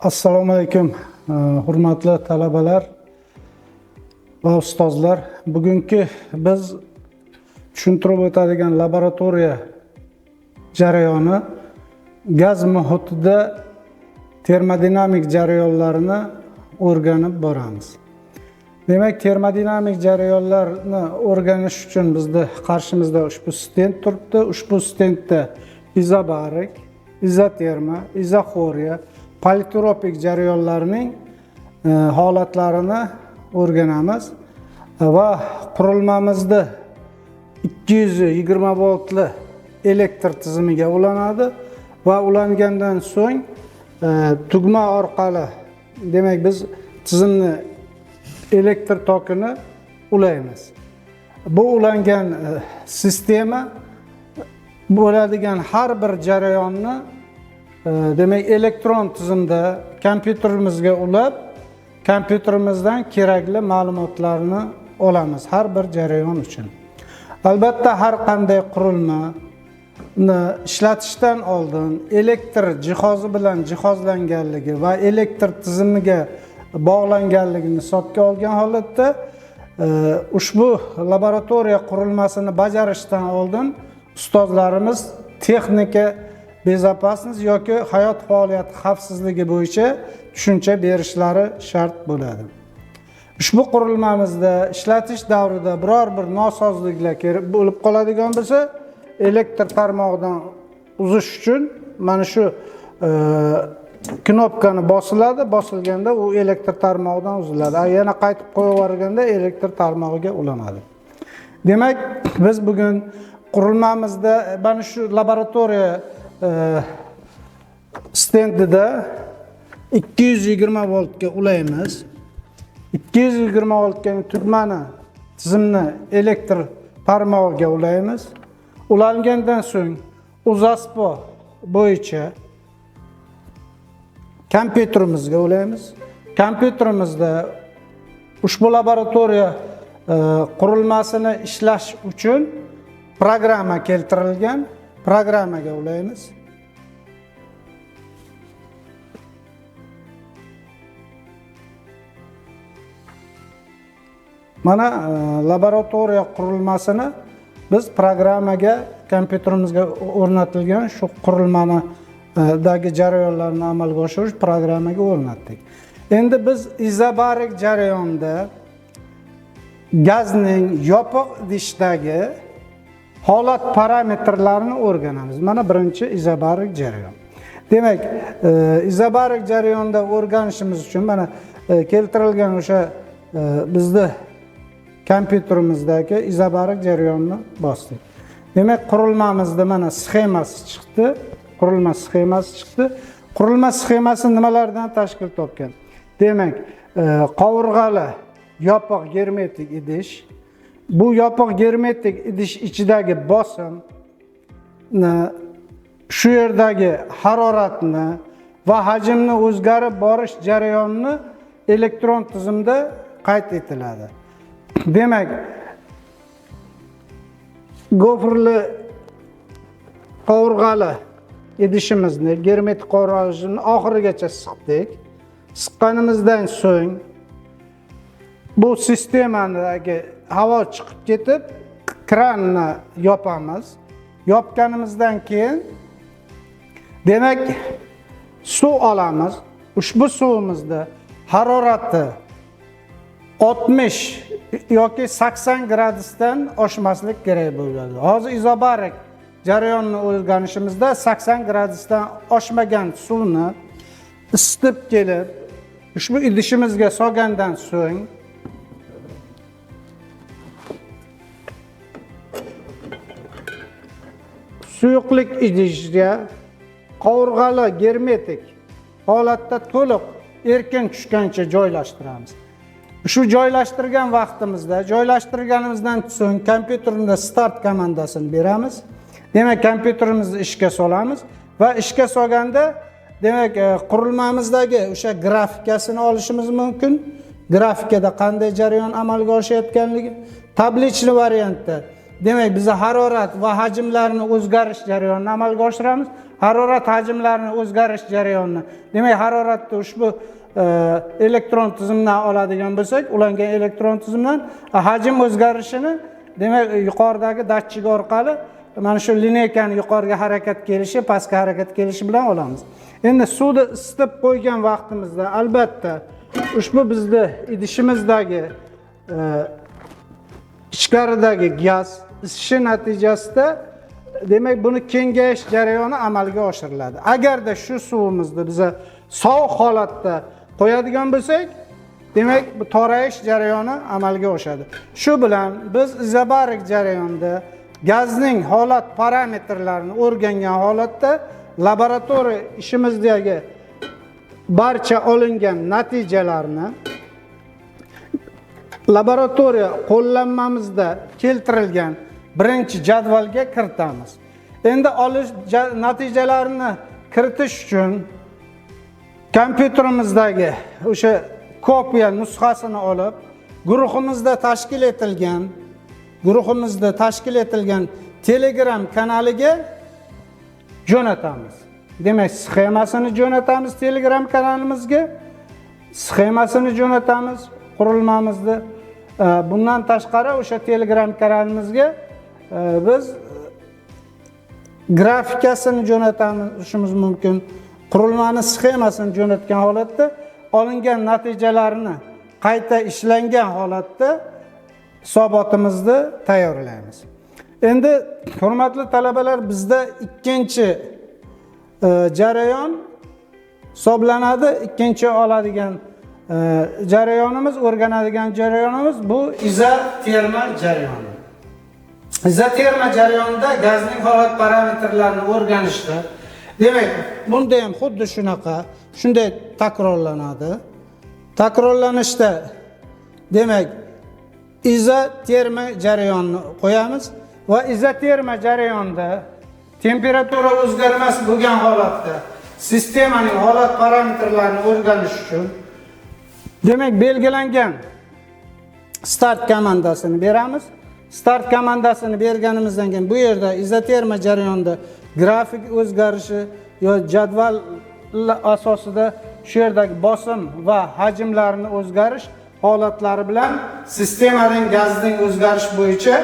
Assalomu alaykum, hurmatli talabalar va ustozlar. Bugungi biz tushuntirib o'tadigan laboratoriya jarayoni gaz muhitida termodinamik jarayonlarni o'rganib boramiz. Demak, termodinamik jarayonlarni o'rganish uchun bizda qarshimizda ushbu stent turibdi. Ushbu stentda izobarik, izoterma, izoxoriya, politropik jarayonlarning holatlarini o'rganamiz va qurilmamizda 220 voltli elektr tizimiga ulanadi va ulangandan so'ng tugma orqali, demak biz tizimni elektr tokini ulaymiz. Bu ulangan sistema bo'ladigan har bir jarayonni demak elektron tizimda kompyuterimizga ulab, kompyuterimizdan kerakli ma'lumotlarni olamiz har bir jarayon uchun. Albatta har qanday qurilmani ishlatishdan oldin elektr jihozi bilan jihozlanganligi va elektr tizimiga bog'langanligini hisobga olgan holatda ushbu laboratoriya qurilmasini bajarishdan oldin ustozlarimiz texnika bezopasnost yoki hayot faoliyati xavfsizligi bo'yicha tushuncha berishlari shart bo'ladi. Ushbu qurilmamizda ishlatish davrida biror bir nosozliklar bo'lib qoladigan bo'lsa, elektr tarmog'idan uzish uchun mana shu knopkani bosiladi, bosilganda u elektr tarmog'idan uziladi. Yana qaytib qo'yib yuborganda elektr tarmog'iga ulanadi. Demak, biz bugun qurilmamizda mana shu laboratoriya stendida 220 voltga ulaymiz. 220 voltga tugmani tizimni elektr tarmog'iga ulaymiz. Ulangandan so'ng uzaspo bo'yicha kompyuterimizga ulaymiz. Kompyuterimizda ushbu laboratoriya qurilmasini ishlash uchun programma keltirilgan. Programmaga ulaymiz. Mana laboratoriya qurilmasini biz programmaga kompyuterimizga o'rnatilgan shu qurilmani dagi jarayonlarni amalga oshirish programmaga o'rnatdik. Endi biz izobarik jarayonda gazning yopiq idishdagi holat parametrlarini o'rganamiz. Mana birinchi izobarik jarayon. Demak, izobarik jarayonda o'rganishimiz uchun mana keltirilgan o'sha bizda kompyuterimizdagi izobarik jarayonni bosdik. Demak, qurilmamizda mana sxemasi chiqdi. Qurilma sxemasi chiqdi. Qurilma sxemasi nimalardan tashkil topgan? Demak, qovurg'ali yopiq germetik idish. Bu yopiq germetik idish ichidagi bosimni, shu yerdagi haroratni va hajmni o'zgarib borish jarayonini elektron tizimda qayd etiladi. Demak, gofrli qovurg'ali idishimizni, germetik qovurg'ani oxirigacha siqdik. Siqqanimizdan so'ng bu sistemadagi havo chiqib ketib, kranni yopamiz. Yopganimizdan keyin demak suv olamiz. Ushbu suvimizda harorati 60 yoki 80 gradusdan oshmaslik kerak bo'ladi. Hozir izobarik jarayonni o'rganishimizda 80 gradusdan oshmagan suvni isitib kelib, ushbu idishimizga solgandan so'ng suyuqlik idishga qovurg'ali germetik holatda to'liq erkin tushgancha joylashtiramiz. Shu joylashtirgan vaqtimizda, joylashtirganimizdan so'ng kompyuterimizda start komandasini beramiz. Demak, kompyuterimizni ishga solamiz va ishga solganda demak qurilmamizdagi o'sha grafikasini olishimiz mumkin. Grafikada qanday jarayon amalga oshayotganligi, tablichli variantda demak biz harorat va hajmlarni o'zgarish jarayonini amalga oshiramiz. Harorat hajmlarini o'zgarish jarayonini. Demak haroratni ushbu elektron tizimdan oladigan bo'lsak, ulangan elektron tizimdan hajm o'zgarishini demak yuqoridagi datchik orqali mana shu lineykani yuqoriga harakat kelishi, pastga harakat kelishi bilan olamiz. Endi suvni isitib qo'ygan vaqtimizda albatta ushbu bizning idishimizdagi ichkaridagi gaz isishi natijasida demak buni kengayish jarayoni amalga oshiriladi. Agarda shu suvimizni biz sovuq holatda qo'yadigan bo'lsak, demak bu torayish jarayoni amalga oshadi. Shu bilan biz izobarik jarayonda gazning holat parametrlarini o'rgangan holatda laboratoriya ishimizdagi barcha olingan natijalarni laboratoriya qo'llanmamizda keltirilgan birinchi jadvalga kiritamiz. Endi olish natijalarini kiritish uchun kompyuterimizdagi o'sha kopiya nusxasini olib, guruhimizda tashkil etilgan Telegram kanaliga jo'natamiz. Demak, sxemasini jo'natamiz Telegram kanalimizga. Sxemasini jo'natamiz qurilmamizni. Bundan tashqari o'sha Telegram kanalimizga biz grafikasini jo'natishimiz mumkin. Qurilmani sxemasini jo'natgan holatda olingan natijalarni qayta ishlangan holatda hisobotimizni tayyorlaymiz. Endi hurmatli talabalar, bizda ikkinchi jarayon hisoblanadi. Ikkinchi oladigan jarayonimiz, o'rganadigan jarayonimiz bu izoterma jarayoni. Izoterma jarayonida gazning holat parametrlarini o'rganishda, demak, bunda ham xuddi shunday takrorlanadi. Takrorlanishda demak izoterma jarayonni qo'yamiz va izoterma jarayonida temperatura o'zgarmas bo'lgan holatda sistemaning holat parametrlarini o'rganish uchun demak belgilangan start komandasini beramiz. Start komandasini berganimizdan keyin bu yerda izoterma jarayonida grafik o'zgarishi yo jadval asosida shu yerdagi bosim va hajmlarni o'zgarish holatlari bilan sistemaning gazning o'zgarish bo'yicha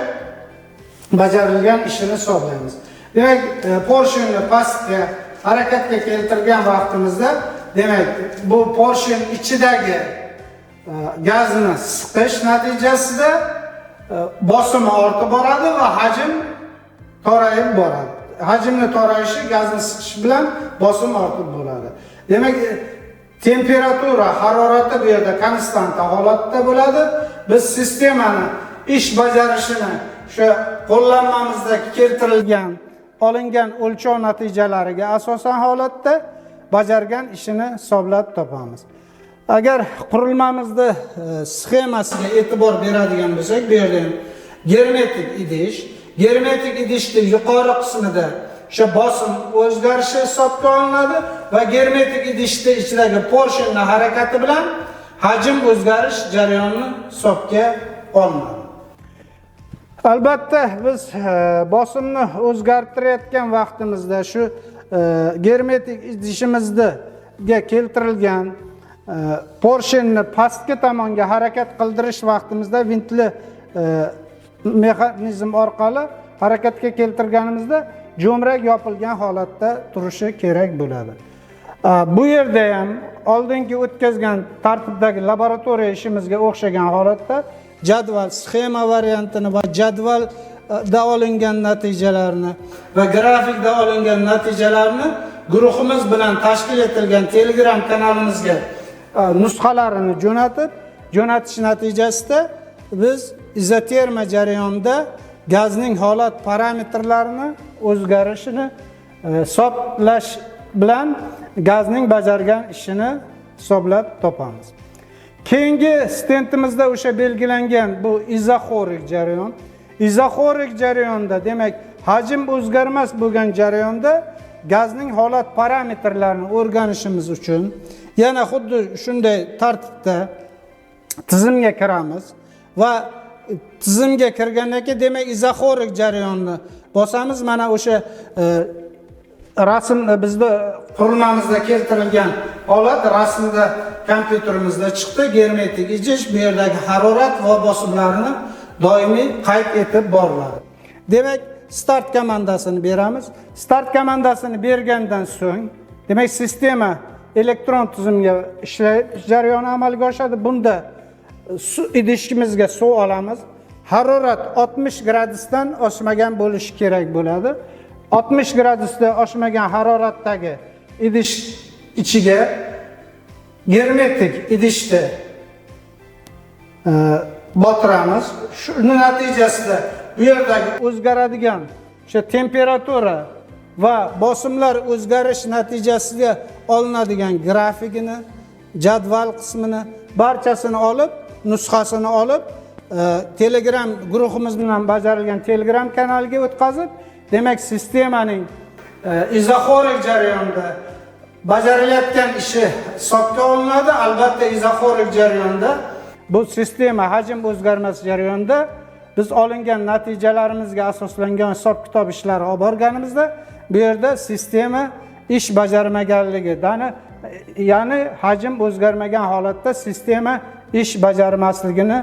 bajarilgan ishini hisoblaymiz. Demak, porshonni pastga harakatga keltirgan vaqtimizda, demak, bu porshon ichidagi gazni siqish natijasida bosimi ortib boradi va hajm torayib boradi. Hajmni torayishi gazni siqish bilan bosim ortib bo'ladi. Demak, temperatura, harorati bu yerda konstant holatda bo'ladi. Biz sistemani ish bajarishini shu qo'llanmamizda keltirilgan, olingan o'lchov natijalariga asosan holatda bajargan ishini hisoblab topamiz. Agar qurilmamizni sxemasiga e'tibor beradigan bo'lsak, bu yerda germetik idishning yuqori qismida o'sha bosim o'zgarishi hisobga olinadi va germetik idishning ichidagi porshonni harakati bilan hajm o'zgarish jarayonini hisobga olinadi. Albatta biz bosimni o'zgartirayotgan vaqtimizda shu germetik idishimizga keltirilgan porshonni pastki tomonga harakat qildirish vaqtimizda vintli mexanizm orqali harakatga keltirganimizda jo'mrak yopilgan holatda turishi kerak bo'ladi. Bu yerda ham oldingi o'tkazgan tartibdagi laboratoriya ishimizga o'xshagan holatda jadval sxema variantini va jadvalda olingan natijalarni va grafikda olingan natijalarni guruhimiz bilan tashkil etilgan Telegram kanalimizga nusxalarini jo'natish natijasida biz izoterma jarayonida gazning holat parametrlarini o'zgarishini hisoblash bilan gazning bajargan ishini hisoblab topamiz. Keyingi stentimizda o'sha belgilangan bu izoxorik jarayon. Izoxorik jarayonda demak hajm o'zgarmas bo'lgan jarayonda gazning holat parametrlarini o'rganishimiz uchun yana xuddi shunday tartibda tizimga kiramiz va tizimga kirgandan keyin demak izoxorik jarayonni bosamiz. Mana o'sha rasm bizda qurilmamizda keltirilgan holat rasmda kompyuterimizda chiqdi. Germetik ichish, bu yerdagi harorat va bosimlarni doimiy qayd etib boriladi. Demak, start komandasini beramiz. Start komandasini bergandan so'ng, demak, sistema elektron tizimga ishlash jarayoni amalga oshadi. Bunda idishimizga suv olamiz. Harorat 60 gradusdan oshmagan bo'lishi kerak bo'ladi. 60 gradusdan oshmagan haroratdagi idish ichiga germetik idishni botiramiz. Shuning natijasida bu yerdagi o'zgaradigan o'sha temperatura va bosimlar o'zgarish natijasida olinadigan grafikini, jadval qismini barchasini olib, nusxasini olib, Telegram guruhimiz bilan bajarilgan Telegram kanaliga o'tkazib, demak, sistemaning izoxorik jarayonda bajarilayotgan ishi hisobga olinadi. Albatta, izoxorik jarayonda bu sistema hajm o'zgarmasi jarayonida biz olingan natijalarimizga asoslangan hisob-kitob ishlari olib borganimizda bu yerda sistema ish bajarmaganligi, ya'ni hajm o'zgarmagan holatda sistema ish bajarmasligini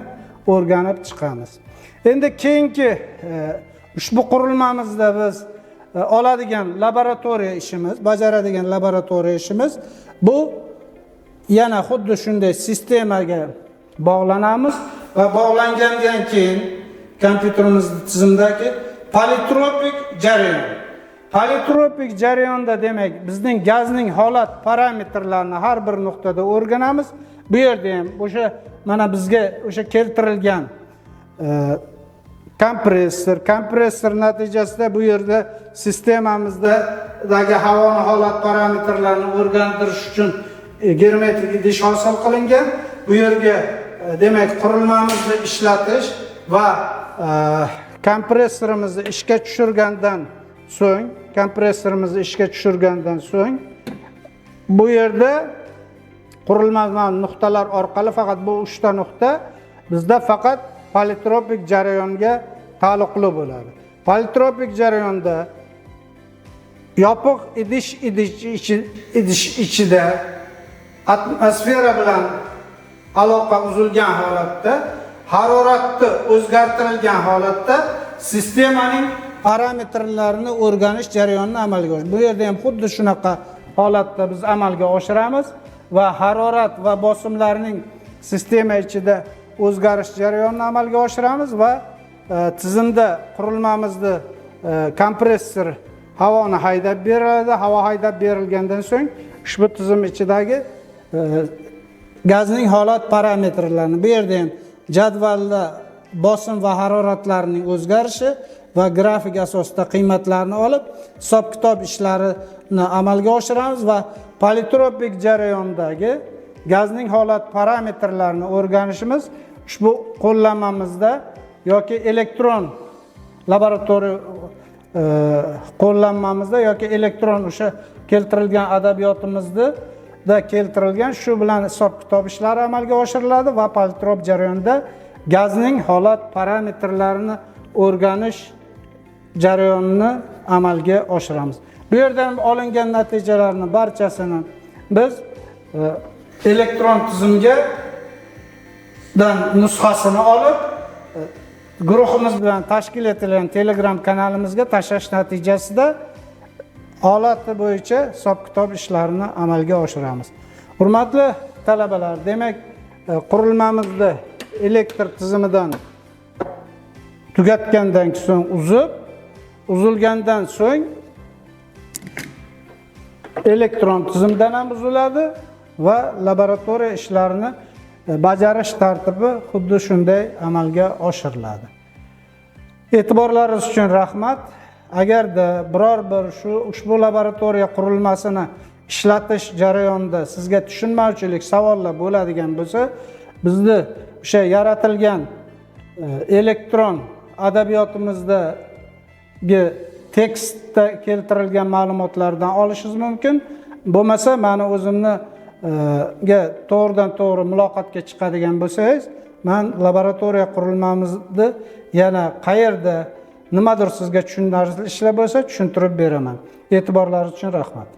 o'rganib chiqamiz. Endi keyingi ushbu qurilmamizda biz oladigan laboratoriya ishimiz, bajaradigan laboratoriya ishimiz bu yana xuddi shunday sistemaga bog'lanamiz va bog'langandan keyin kompyuterimizning tizimidagi politropik jarayon. Politropik jarayonda demak bizning gazning holat parametrlarini har bir nuqtada o'rganamiz. Bu yerda ham o'sha mana bizga o'sha keltirilgan kompressor natijasida bu yerda sistemamizdagi havoni holat parametrlarini o'rgantirish uchun germetik idish hosil qilingan. Bu yerga demak qurilmamizni ishlatish va kompressorimizni ishga tushirgandan so'ng bu yerda qurilmaning nuqtalar orqali faqat bu 3 ta nuqta bizda faqat politropik jarayonga taalluqli bo'ladi. Politropik jarayonda yopiq idish ichida atmosfera bilan aloqa uzilgan holatda, haroratni o'zgartirilgan holatda sistemaning parametrlarini o'rganish jarayonini amalga oshiramiz. Bu yerda ham xuddi shunaqa holatda biz amalga oshiramiz va harorat va bosimlarning sistema ichida o'zgarish jarayonini amalga oshiramiz va tizimda qurilmamizni kompressor havoni haydab beriladi. Havo haydab berilgandan so'ng ushbu tizim ichidagi gazning holat parametrlarini, bu yerda ham jadvalda bosim va haroratlarning o'zgarishi va grafik asosida qiymatlarni olib hisob-kitob ishlarini amalga oshiramiz va politropik jarayondagi gazning holat parametrlarini o'rganishimiz ushbu qo'llanmamizda yoki elektron laboratoriya qo'llanmamizda yoki elektron o'sha keltirilgan adabiyotimizda keltirilgan shu bilan hisob-kitob ishlari amalga oshiriladi va politrop jarayonda gazning holat parametrlarini o'rganish jarayonini amalga oshiramiz. Bu yerdan olingan natijalarni barchasini biz elektron tizimga nusxasini olib guruhimiz bilan tashkil etilgan Telegram kanalimizga tashlash natijasida holati bo'yicha hisob-kitob ishlarini amalga oshiramiz. Hurmatli talabalar, demak qurilmamizni elektr tizimidan tugatgandan so'ng uzilgandan so'ng elektron tizimdan ham uziladi va laboratoriya ishlarini bajarish tartibi xuddi shunday amalga oshiriladi. E'tiborlaringiz uchun rahmat. Agarda biror bir ushbu laboratoriya qurilmasini ishlatish jarayonida sizga tushunmovchilik savollar bo'ladigan bo'lsa, bizni o'sha yaratilgan elektron adabiyotimizdagi tekstda keltirilgan ma'lumotlardan olishingiz mumkin. Bo'lmasa, meni o'zimni to'g'ridan to'g'ri muloqotga chiqadigan bo'lsangiz, Men laboratoriya qurilmamizni yana qayerda nimadir sizga tushunarli ishlar bo'lsa tushuntirib beraman. E'tiborlaringiz uchun rahmat.